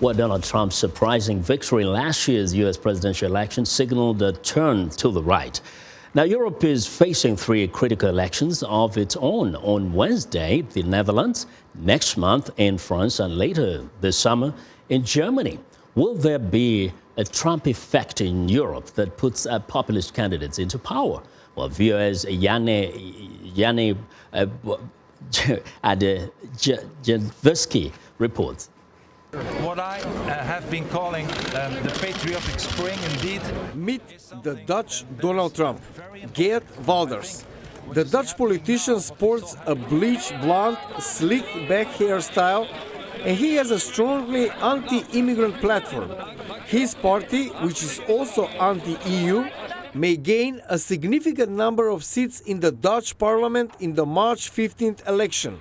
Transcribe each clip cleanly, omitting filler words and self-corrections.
Well, Donald Trump's surprising victory in last year's U.S. presidential election signaled a turn to the right. Now, Europe is facing three critical elections of its own. On Wednesday, the Netherlands, next month in France, and later this summer in Germany. Will there be a Trump effect in Europe that puts populist candidates into power? Well, viewers Bojadzievski reports. What I have been calling the patriotic spring, indeed. Meet the Dutch Donald Trump, Geert Wilders. The Dutch politician sports a bleached blonde, slicked back hairstyle, and he has a strongly anti-immigrant platform. His party, which is also anti-EU, may gain a significant number of seats in the Dutch parliament in the March 15th election.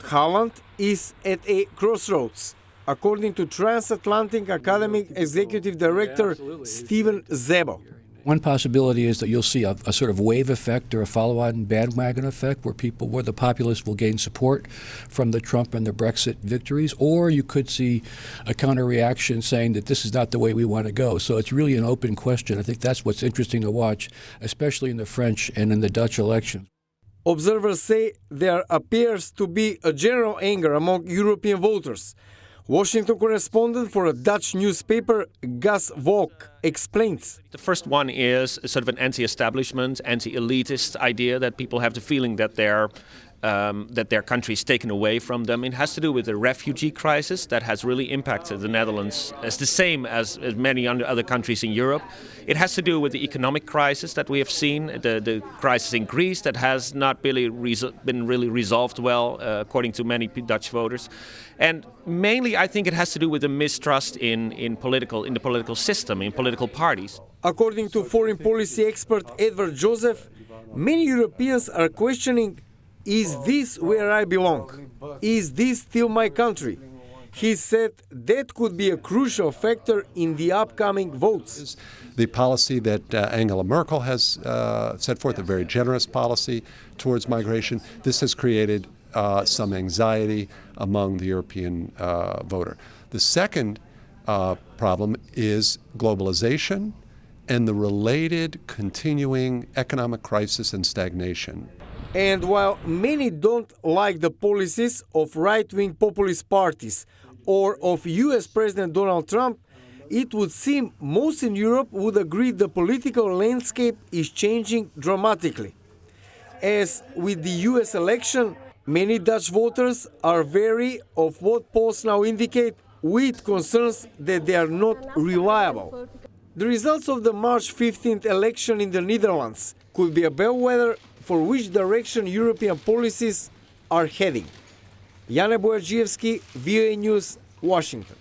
Holland is at a crossroads, according to Transatlantic Academic Executive Director Steven Zebo. One possibility is that you'll see a sort of wave effect or a follow-on bandwagon effect where the populists will gain support from the Trump and the Brexit victories, or you could see a counter-reaction saying that this is not the way we want to go. So it's really an open question. I think that's what's interesting to watch, especially in the French and in the Dutch elections. Observers say there appears to be a general anger among European voters. Washington correspondent for a Dutch newspaper, Gus Volk, explains. The first one is sort of an anti-establishment, anti-elitist idea that people have the feeling that their country is taken away from them. It has to do with the refugee crisis that has really impacted the Netherlands as the same as many other countries in Europe. It has to do with the economic crisis that we have seen, the crisis in Greece that has not really been really resolved well, according to many Dutch voters. And mainly, I think it has to do with the mistrust in the political system, in political parties. According to foreign policy expert Edward Joseph, many Europeans are questioning, is this where I belong? Is this still my country? He said that could be a crucial factor in the upcoming votes. The policy that Angela Merkel has set forth, a very generous policy towards migration, this has created some anxiety among the European voter. The second problem is globalization and the related continuing economic crisis and stagnation. And while many don't like the policies of right-wing populist parties or of US President Donald Trump, it would seem most in Europe would agree the political landscape is changing dramatically. As with the US election, many Dutch voters are wary of what polls now indicate, with concerns that they are not reliable. The results of the March 15th election in the Netherlands could be a bellwether for which direction European policies are heading. Bojadzievski, VOA News, Washington.